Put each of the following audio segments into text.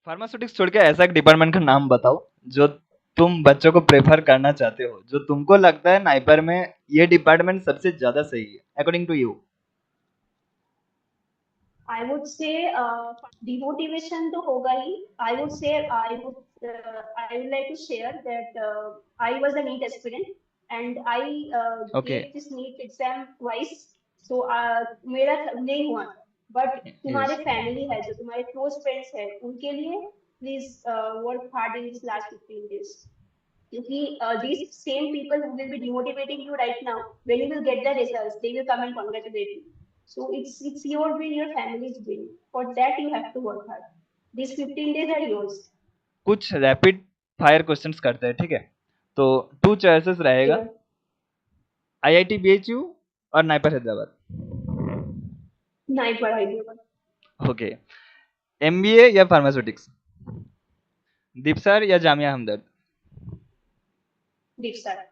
Pharmaceutics छोड़ के ऐसा एक डिपार्टमेंट का नाम बताओ जो तुम बच्चों को प्रेफर करना चाहते हो, जो तुमको लगता है नाइपर में ये डिपार्टमेंट सबसे ज्यादा सही है according to you. I would say demotivation to hoga hi. I would like to share that I was a NEET aspirant and I okay. gave this NEET exam twice. So मेरा नहीं हुआ था. But तुम्हारे yes. family है जो तुम्हारे close friends है उनके लिए please work hard in these last 15 days. क्योंकि these same people who will be demotivating you right now, when you will get the results, they will come and congratulate you. So it's your win, your family's win. For that you have to work hard. These 15 days are yours. कुछ rapid fire questions करते हैं, ठीक है? तो two choices रहेगा, Sure. IIT BHU और नाइपर हैदराबाद। नहीं पढ़ाई होगा. ओके। एमबीए या फार्मास्यूटिक्स, दीपसर या Jamia Hamdard? Deep start.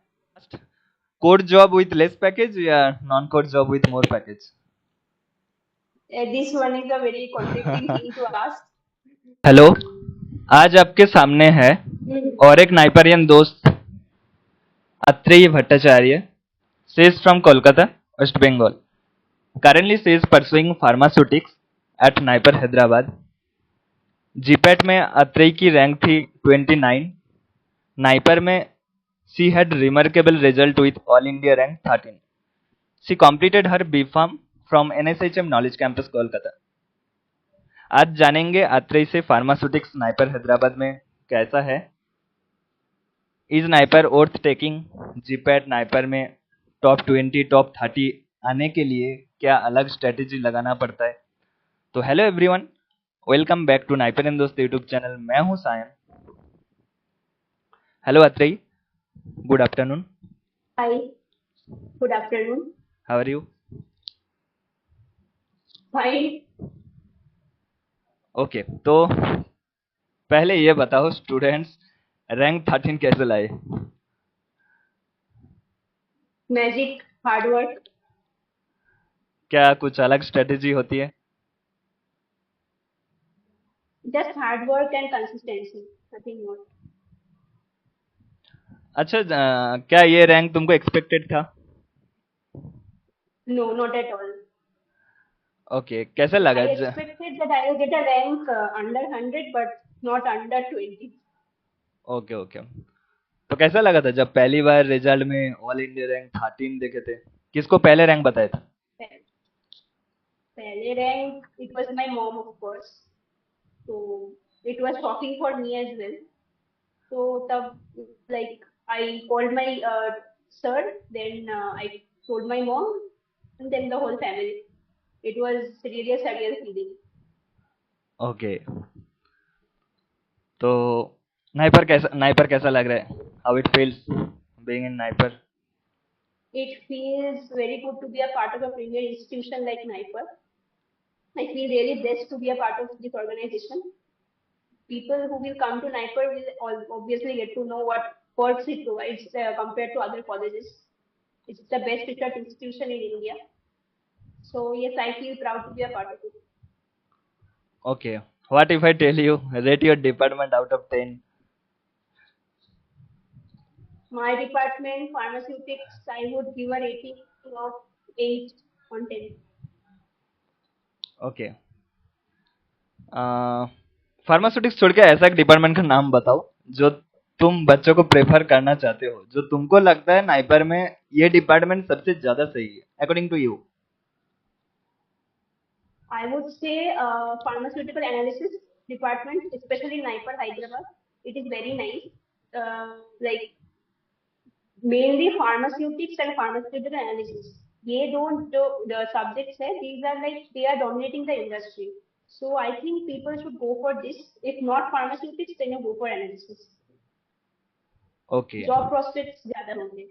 Code job with less package या non code job with more package? This one is a very contradicting thing to ask. Hello, आज आपके सामने है और एक नाइपरियन दोस्त Atreya Bhattacharya, says from Kolkata, West Bengal. Currently she is pursuing pharmaceutics at Naipar, Hyderabad. GPAT में अत्रेय की रैंक थी 29, नाइपर में she had remarkable result with all India rank 13. She completed her B.Pharm from NSHM Knowledge Campus, Kolkata. आज जानेंगे अत्रेय से pharmaceutics NIPER Hyderabad में कैसा है। Is NIPER worth taking? GPAT NIPER में टॉप 20 टॉप 30 आने के लिए क्या अलग स्ट्रेटेजी लगाना पड़ता है? तो hello everyone, welcome back to NIPERian दोस्त यूट्यूब चैनल। मैं हूं Sayan. Hello Atreya, good afternoon. Hi. Good afternoon. How are you? Fine. Okay, तो पहले ये बताओ स्टूडेंट्स रैंक 13 कैसे लाए? Magic. Hard work. क्या कुछ अलग स्ट्रेटेजी होती है? Just hard work and consistency. Nothing more. अच्छा, क्या ये रैंक तुमको एक्सपेक्टेड था? No, not at all. Okay, कैसा I लगा? expected that I will get a rank under 100, but not under 20. Okay okay, तो कैसा लगा था जब पहली बार रिजल्ट में ऑल इंडिया रैंक 13 देखे थे? किसको पहले रैंक बताया था? पहले rank, it was my mom, of course. So it was shocking for me as well. So like I called my sir, then I told my mom, and then the whole family. It was really a surreal feeling. Okay, तो NIPER कैसा लग रहा है? How it feels being in NIPER? It feels very good to be a part of a premier institution like NIPER. I feel really blessed to be a part of this organization. People who will come to NIPER will obviously get to know what perks it provides compared to other colleges. It's the best research institution in India. So yes, I feel proud to be a part of it. Okay, what if I tell you rate your department out of 10? My department, pharmaceutics, I would give a rating of 8 on 10. Okay, pharmaceutics छोड़ के ऐसा एक department का नाम बताओ जो तुम बच्चों को प्रेफर करना चाहते हो, जो तुमको लगता है नाइपर में ये डिपार्टमेंट सबसे ज्यादा सही है according to you. I would say pharmaceutical analysis department, especially NIPER Hyderabad. It is very nice. Like mainly pharmaceutics and pharmaceutical analysis. They don't do the subjects है. These are like they are dominating the industry. So I think people should go for this. If not pharmaceutics, then you go for analysis. Okay Job prospects ज़्यादा होंगे.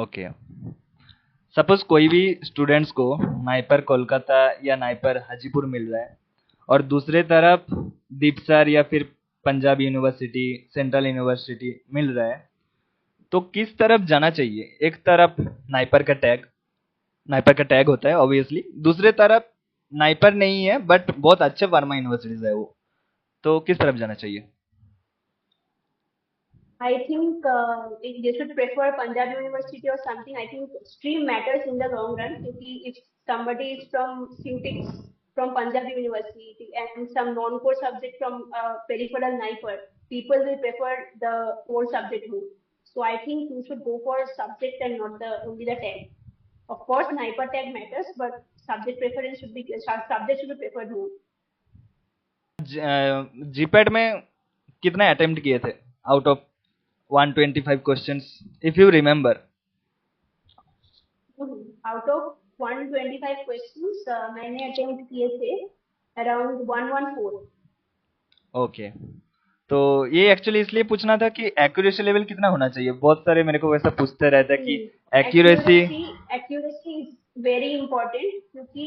Okay, suppose कोई भी students को NIPER Kolkata या NIPER Hajipur मिल रहा है और दूसरे तरफ दीपसर या फिर पंजाब यूनिवर्सिटी, सेंट्रल यूनिवर्सिटी मिल रहा है, तो किस तरफ जाना चाहिए? एक तरफ नाइपर का टैग होता है ऑब्वियसली, दूसरे तरफ नाइपर नहीं है बट बहुत अच्छे फार्मा यूनिवर्सिटीज है वो, तो किस तरफ जाना चाहिए? I think if they should prefer Punjab University or something. I think stream matters in the long run. क्योंकि if somebody is from Syntax from Punjab University and some non-core subject from peripheral NIPER, people will prefer the core subject more. So I think you should go for subject and not the only the tag. Of course, NIPER tag matters, but subject preference should be subject should be preferred more. GPAT में कितने attempt किए थे out of 125 questions, if you remember? Out of 125 questions, मैंने attempt किए थे around 114. Okay, तो ये actually इसलिए पूछना था कि एक्यूरेसी लेवल कितना होना चाहिए। बहुत सारे मेरे को वैसा पूछते रहते हैं कि accuracy. Accuracy is very important क्योंकि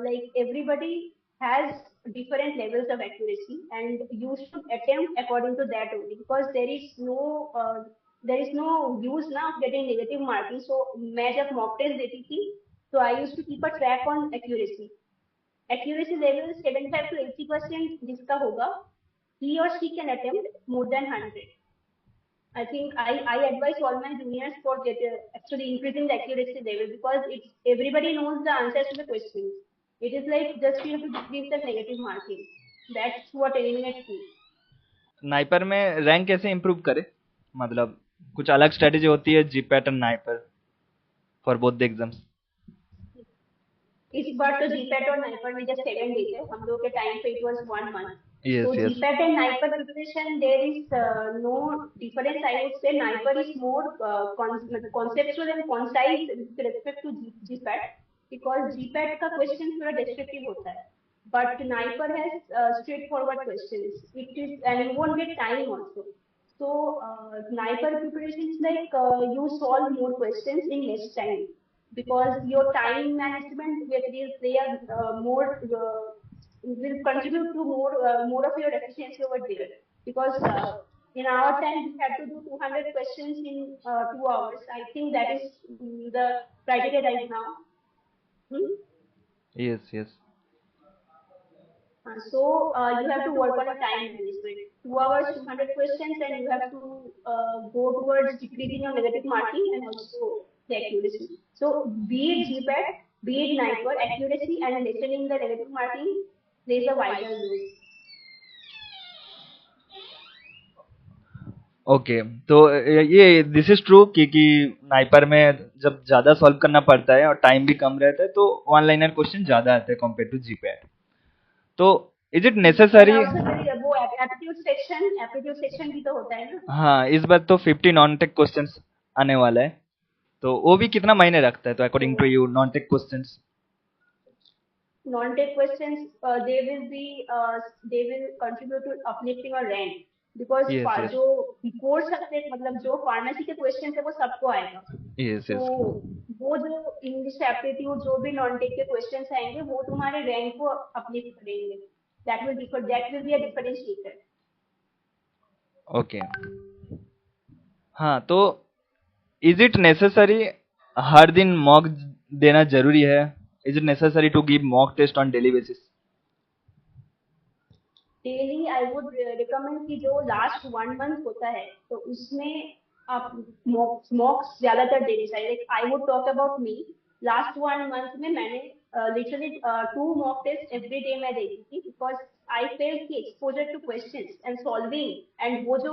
like everybody has different levels of accuracy and you should attempt according to that only, because there is no use now of getting negative marking. So मैं जब mock test देती थी so I used to keep a track on accuracy. Accuracy level 75 to 80% जिसका होगा, he or she can attempt more than 100. I think I advise all my juniors for actually increasing the accuracy level, because it's everybody knows the answers to the questions. It is like just you have to decrease the negative marking. That's what eliminates me. NIPER में rank कैसे improve करे? मतलब कुछ अलग strategy होती है GPAT and NIPER for both the exams? इस बार तो जीपैट और नाइपर में जस्ट 7 डेज है, हम लोग के टाइम पे it was 1 month. Yes, So yes. GPAT and NIPER preparation, there is no difference. I would say NIPER is more conceptual and concise with respect to GPAT, because GPAT का question थोड़ा descriptive होता है, but NIPER has straightforward questions. It is, and you won't get time also. So NIPER preparation is like you solve more questions in less time, because your time management will play a more will contribute to more of your efficiency over there, because in our time we had to do 200 questions in 2 hours. I think that is the criteria right now. Yes, yes. So you have to work on a time management. 2 hours, 200 questions, and you have to go towards decreasing your negative marking and also the accuracy. So be it GPAT, be it NIPER, accuracy and lessening the negative marking plays a vital role. Okay, तो ये this is true कि NIPER में जब ज्यादा solve करना पड़ता है और टाइम भी कम रहता है तो वन लाइनर क्वेश्चन ज्यादा आते हैं कंपेयर टू जीपैट। तो इज इट नेसेसरी? वो एप्टीट्यूड सेक्शन भी तो होता है ना। हाँ, इस बार तो 50 नॉन टेक क्वेश्चंस आने वाला है, तो वो भी कितना मायने रखता है? तो according to you non tech questions? Non-tech questions, they will contribute to uplifting your rank, because Yes, yes. जो core subject मतलब जो फार्मेसी के क्वेश्चन है वो सबको आएगा। Yes, yes. तो वो जो इंग्लिश एप्टीट्यूड जो भी non-tech के क्वेश्चंस आएंगे वो तुम्हारे रैंक को अपलिफ्ट करेंगे। That will be a differentiator. Okay, हाँ, तो इज इट नेसेसरी हर दिन मॉक देना जरूरी है? Is it necessary to give mock test on daily basis? Daily I would recommend कि जो लास्ट 1 month होता है तो उसमें आप मॉक्स ज्यादातर देने चाहिए। Like I would talk about me, last 1 month में मैंने literally 2 mock test every day मैं देती थी, बिकॉज आई फेल्ट कि exposure to questions and solving and वो जो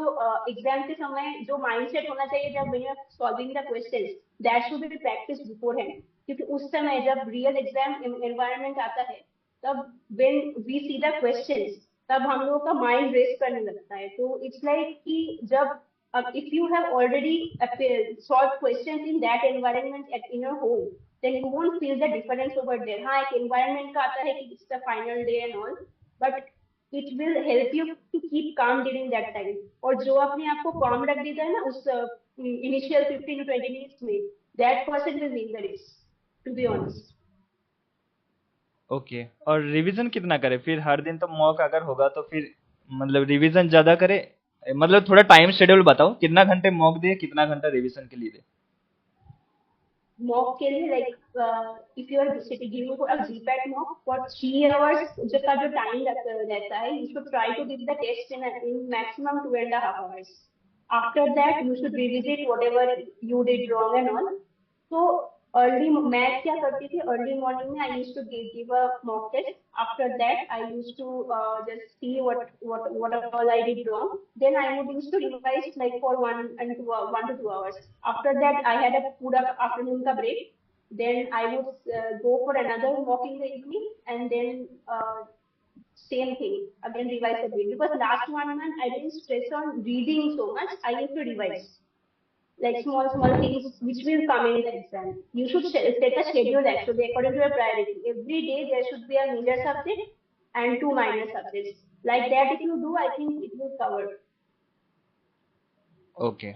एग्जाम के समय जो माइंडसेट होना चाहिए जब when you are solving the questions, that should be practice beforehand, क्योंकि उस समय जब रियल एग्जाम एनवायरनमेंट आता है तब when we see the questions तब हम लोगों का माइंड रेस करने लगता है। तो इट्स लाइक कि जब if you have already solved questions in that environment in your home, then you won't feel the difference over there. हाँ, एक environment का आता है कि it's the final day and all, but it will help you to keep calm during that time. और जो अपने आप को calm रख देता है ना उस initial 15 to 20 minutes में, that person will win the race, to be honest. Okay, और रिवीजन कितना करे फिर? हर दिन तो मॉक अगर होगा तो फिर मतलब रिवीजन ज्यादा करे? मतलब थोड़ा टाइम शेड्यूल बताओ, कितना घंटे मॉक दे, कितना घंटा रिवीजन के लिए दे? mock के लिए like if you are sitting giving for a GPAT mock for 3 hours जो का जो time रहता है you should try to give the test in maximum 2.5 hours. After that you should revisit whatever you did wrong and all. So early मैं क्या करती थी early morning में I used to give a mock test. After that I used to just see what all I did wrong. Then I would used to revise like for 1 to 2 hours. After that I had a पूरा afternoon का break. Then I would go for another mock in the evening and then same thing again revise a bit because last 1 month I didn't stress on reading so much. I used to revise like small things which will come in the exam. You should set a schedule actually according to your priority. Every day there should be a major subject and two minor subjects. Like that, if you do, I think it will cover. Okay,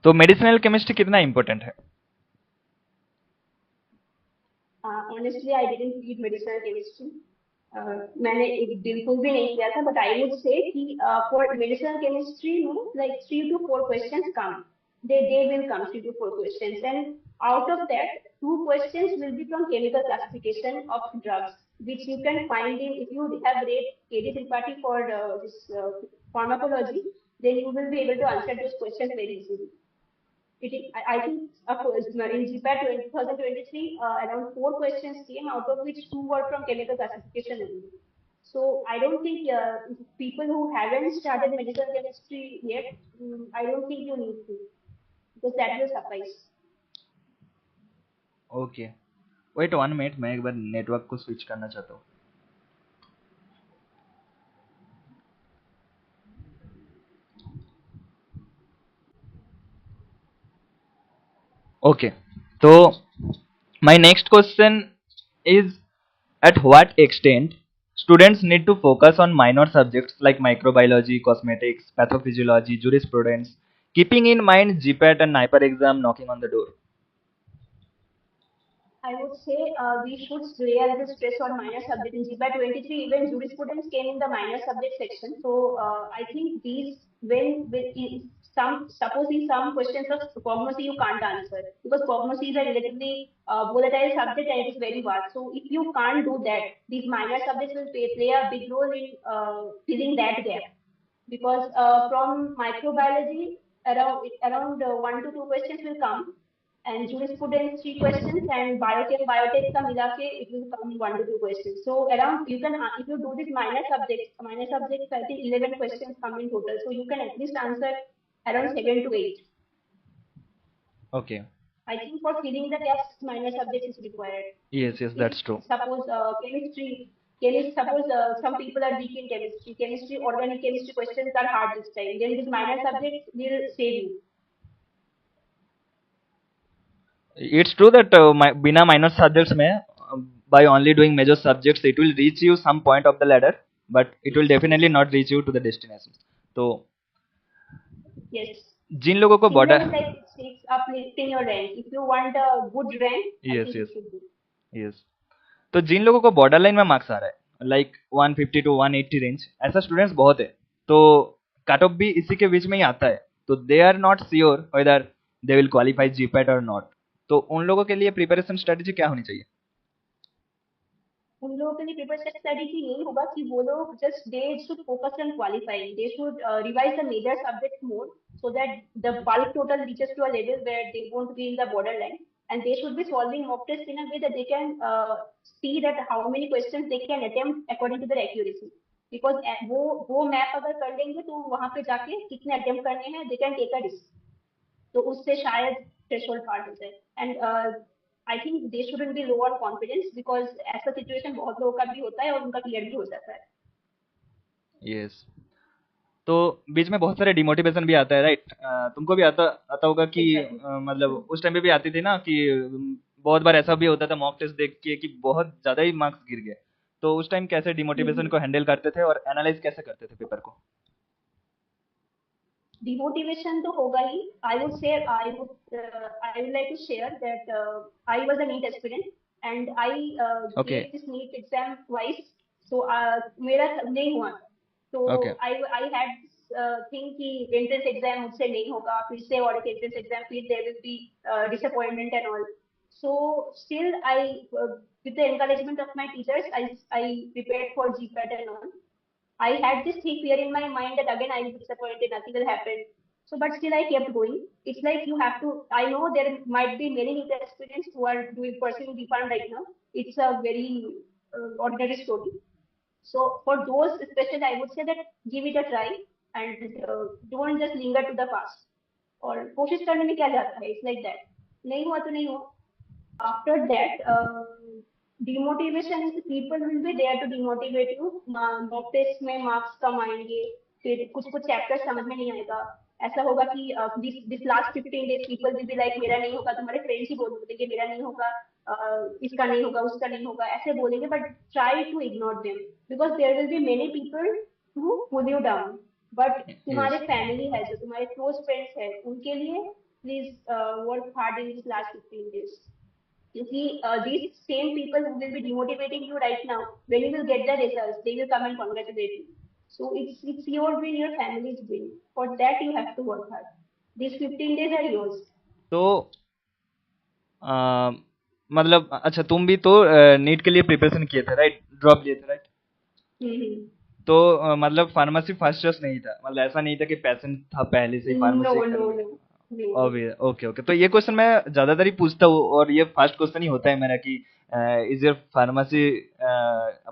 तो medicinal chemistry कितना important है? Honestly, I didn't read medicinal chemistry. मैंने बिल्कुल भी नहीं किया था, but I would say कि for medicinal chemistry, no, like 3 to 4 questions come. They will come 3 to 4 questions, and out of that, 2 questions will be from chemical classification of drugs, which you can find in if you have read KD Tripathi for this pharmacology, then you will be able to answer those questions very easily. I think in GPAT 2023, around 4 questions came, out of which 2 were from chemical classification only. So I don't think people who haven't started medical chemistry yet, I don't think you need to, because that will suffice. Okay, wait 1 minute, मैं एक बार network को switch करना चाहता हूँ. Okay, तो my next question is, at what extent students need to focus on minor subjects like microbiology, cosmetics, pathophysiology, jurisprudence, keeping in mind GPAT and NIPER exam knocking on the door? I would say we should lay a little stress on minor subject. In GPAT 23, even jurisprudence came in the minor subject section. So I think these, in supposing some questions of cognosy you can't answer, because cognosy is a relatively volatile subject and it is very vast. So if you can't do that, these minor subjects will play a big role in filling that gap. Because from microbiology, around 1 to 2 questions will come, and jurisprudence 3 questions, and biochem biotech ka mila ke it will come 1 to 2 questions. So around you can if you do this minor subjects I think 11 questions come in total. So you can at least answer around 7 to 8. Okay. I think for filling the gaps minor subjects is required. Yes, that's true. Suppose suppose some people are weak in chemistry, organic chemistry questions are hard this time. Then this minor subjects will save you. It's true that बिना minor subjects में by only doing major subjects it will reach you some point of the ladder, but it will definitely not reach you to the destination. तो yes, जिन लोगों को border, like it's uplifting your rank. If you want a good rank, I think you should do. yes. तो जिन लोगों को border line में marks आ रहा है like 150 to 180 range, ऐसा स्टूडेंट्स बहुत है, तो कट ऑफ भी इसी के बीच में ही आता है, तो they are not sure whether they will qualify GPAT और नॉट. तो उन लोगों के लिए प्रिपरेशन स्ट्रेटजी क्या होनी चाहिए? उन लोगों के लिए प्रिपरेशन स्ट्रेटजी यही होगा कि वो लोग just they should focus on qualifying. They should revise the major subject more so that the bulk total reaches to a level where they won't be in the borderline, and they should be solving mock tests in a way that they can see that how many questions they can attempt according to their accuracy. Because वो map अगर कर लेंगे तो वहां पे जाके कितने attempt करने हैं they can take a risk, तो उससे शायद थ्रेशोल्ड पार हो जाए. And I think they shouldn't be low on confidence because ऐसा situation बहुत लोगों का भी होता है और उनका क्लियर भी हो जाता है. यस, तो बीच में बहुत सारे डिमोटिवेशन भी आता है, राइट? तुमको भी आता आता होगा कि मतलब उस टाइम पे भी आती थी ना कि बहुत बार ऐसा भी होता था मॉक टेस्ट देख के कि बहुत ज्यादा ही मार्क्स गिर गए, तो उस टाइम कैसे डिमोटिवेशन को हैंडल करते थे और एनालाइज कैसे करते थे पेपर को? Demotivation तो होगा ही. I would like to share that I was a NEET aspirant and I gave this NEET exam twice. So मेरा नहीं हुआ. So I had think कि entrance exam मुझसे नहीं होगा, फिर से और एक entrance exam, फिर there will be disappointment and all. So still with the encouragement of my teachers, I prepared for GPAT and all. I had this thing fear in my mind that again I will be disappointed, nothing will happen. So, but still I kept going. It's like you have to. I know there might be many NEET aspirants who are doing pursuing DPharm right now. It's a very ordinary story. So for those especially, I would say that give it a try and don't just linger to the past. और कोशिश करने में क्या जाता है? It's like that. नहीं हुआ तो नहीं हुआ. After that, demotivation is people will be there to demotivate you. Mock test में marks कम आएंगे, फिर कुछ कुछ chapters समझ में नहीं आएगा. ऐसा होगा कि this last 15 days people will be like मेरा नहीं होगा, तुम्हारे friends ही बोल देंगे मेरा नहीं होगा, इसका नहीं होगा, उसका नहीं होगा, ऐसे बोलेंगे. But try to ignore them because there will be many people who pull you down. But तुम्हारे Yes. family है जो तुम्हारे close friends है उनके लिए please work hard in these last 15 days. You see, these same people who will be demotivating you right now, when you will get the results, they will come and congratulate you. So it's your win, your family's win. For that you have to work hard. These 15 days are yours. तो अ, मतलब अच्छा तुम भी तो NEET के लिए preparation किए थे राइट, ड्रॉप लिए थे राइट? Mm-hmm. तो मतलब फार्मेसी फर्स्ट चॉइस नहीं था, मतलब ऐसा नहीं था कि पैशन था पहले से ही No, फार्मेसी no, करनी? no, no. ओके ओके, तो ये क्वेश्चन मैं ज्यादातर ही पूछता हूँ और ये फर्स्ट क्वेश्चन ही होता है मेरा कि इज योर फार्मेसी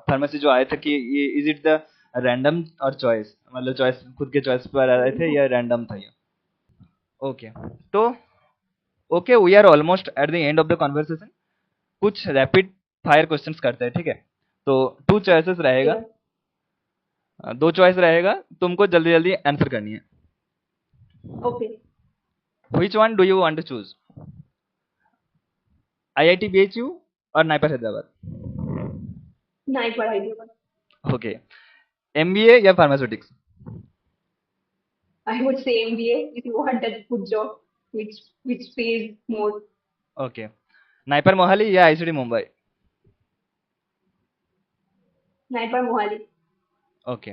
फार्मेसी जो आया था कि ये इज इट द रैंडम और चॉइस, मतलब चॉइस खुद के चॉइस पर आ रहे थे या रैंडम था ये? ओके, तो okay we are almost at the end of the conversation. कुछ रैपिड फायर क्वेश्चंस करते हैं, ठीक है? तो टू चॉइसेस रहेगा, Sure. दो चॉइस रहेगा, तुमको जल्दी जल्दी आंसर करनी है. Okay. Which one do you want to choose? IIT BHU और नाइपर हैदराबाद? Nice पढ़ाई होगा. ओके, MBA या pharmaceutics? I would say MBA if you want a good job, which pays more. Okay, NIPER Mohali या ICT मुंबई? Nice Mohali. Okay,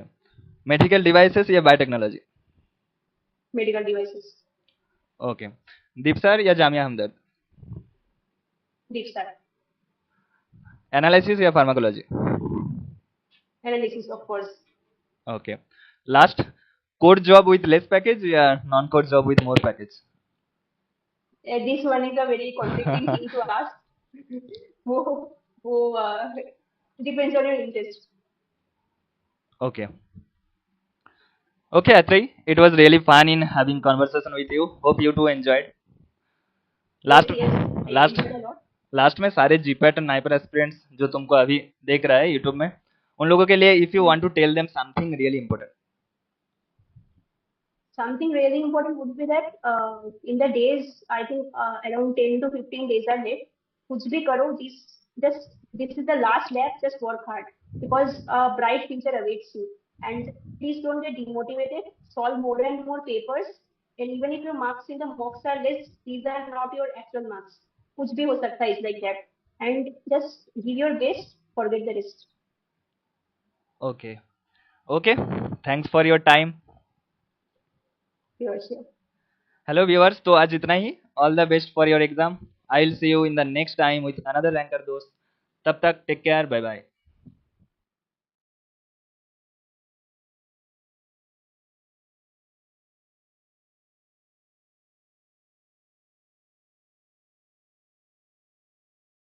medical devices या biotechnology? Medical devices. Okay, DIPSAR या Jamia Hamdard? Deep start. Analysis या pharmacology? Analysis of course. Okay, last, code job with less package या non code job with more package? This one is a very conflicting thing to ask. वो depends on your interest. Okay. Okay, Atri, it was really fun in having conversation with you. Hope you too enjoyed. Last, Yes, I last, enjoyed a lot. Last में सारे GPAT और NIPER aspirants जो तुमको अभी देख रहा है YouTube में, उन लोगों के लिए if you want to tell them something really important. Something really important would be that in the days, I think around 10 to 15 days are left. कुछ भी करो, this is the last lap. Just work hard because a bright future awaits you. And please don't get demotivated. Solve more and more papers. And even if your marks in the mocks are less, these are not your actual marks. कुछ भी हो सकता है, it's like that. And just give your best. Forget the rest. Okay okay, thanks for your time. Sure. Hello viewers, तो आज इतना ही. All the best for your exam. I will see you in the next time with another ranker दोस्त. तब तक take care, bye bye.